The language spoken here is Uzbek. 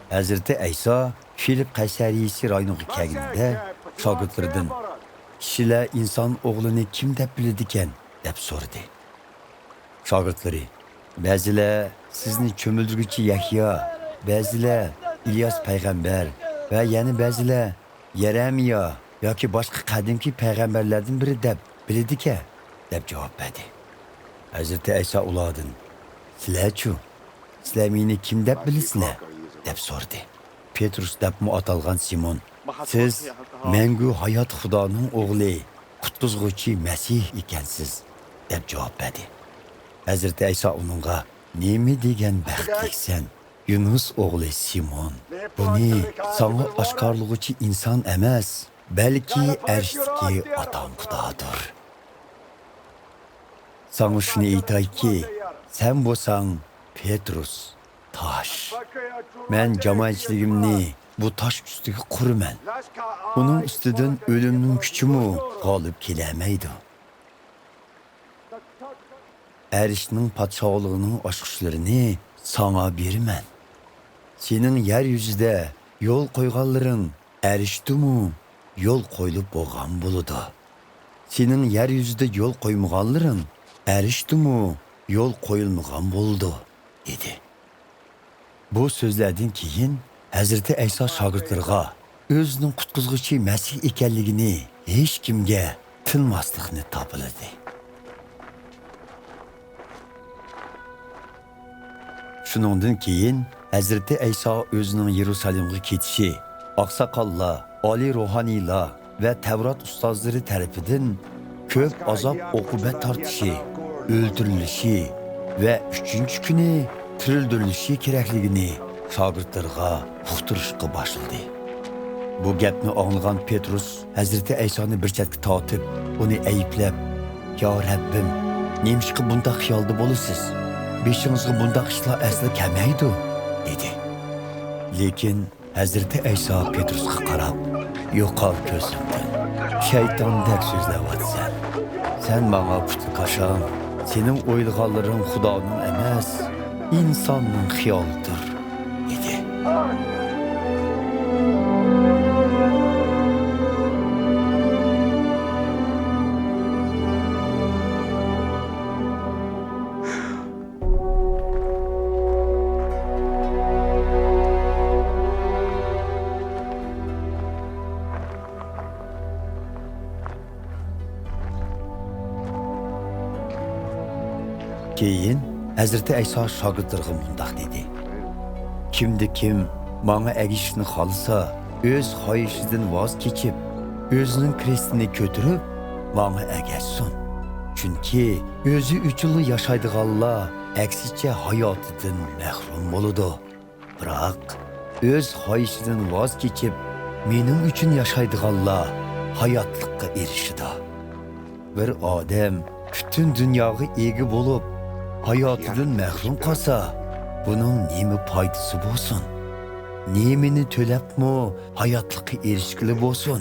Hazreti İsa Filip Qaysariysi rayoniga kelganida shogirdlaridan kishilar inson o'g'lini kim deb biladigan deb so'radi. Shogirdlari ba'zilar sizni cho'mildirguchi Yahyo, ba'zilar İlyas payg'ambar va yana ba'zilar Yeremiya yoki boshqa qadimki payg'ambarlardan biri deb biladigan deb javob berdi. Hazreti İsa ulardan sizlarchu sizlar meni kim deb bilasizlar deb so'radi. Petrus deb atalgan Simon, siz mangu hayot Xudoning o'g'li, qutqizg'uvchi Masih ekansiz deb javob berdi. Hazreti İsa uningga nima degan baxtliksan, Yunus o'g'li Simon. Buni sana oshkorlug'uchi inson emas, balki arshdagi otam Xudodir. Sana shuni aytayki, sen bo'lsang Petrus, tosh. Men jamoatchiligimni bu tosh ustiga quraman. Uning ustidan o'limning kuchimi g'olib kelamaydi. Erishning podshohligining oshqishlarini sana beraman. Sening yer yuzida yo'l qo'yganlaring erishdimi yo'l qo'yilib bo'lgan bo'ladi. Sening yer yuzida yo'l qo'ymaganlaring erishdimi yo'l qo'yilmagan bo'ldi dedi. Bu so'zlardan keyin Hazreti İsa shogirdlarga o'zining qutqizg'uchi Masih ekanligini hech kimga tilmaslikni topildi. Shuningdan keyin Hazreti İsa o'zining Yerusalimga ketishi, oqsoqollar, oliy ruhoniylar va Tavrat ustozlari tarafidan ko'p azob uqubat tortishi, o'ldirilishi va 3-chi kuni tirildirilishi kerakligini shogirdlarga uqtirishga boshladi. Bu gapni anglagan Petrus Hazreti İsa'ni bir chetga tortib, uni ayblab, "Ya Rabbim, nemishqa bunday xiyolda bo'lasiz? Beshingizga bunday ishlar asli kelmaydi" dedi. Lekin Hazreti İsa Petrusga qarab, "Yo'qol ko'zimdan. Shaytondek so'zlayapsan. Sen menga putli qasham, sening o'ylaganlaring Xudoning emas, insonning xiyolidir" dedi. Keyin Hazreti İsa shogirdlarga bundoq dedi. Kimdi kim menga agishishni xohlasa, o'z xohishidan voz kechib, o'zining krestini ko'tarib, menga agashsin. Chunki o'zi uchun yashaydiganlar aksicha hayotidan mahrum bo'ladi. Biroq o'z xohishidan voz kechib, mening uchun yashaydiganlar hayotlikka erishadi. Bir odam butun dunyoga ega bo'lib, hayotidan mahrum qolsa, buning nima foydasi bo'lsin? Nemini to'labmi hayotlikka erishgili bo'lsin?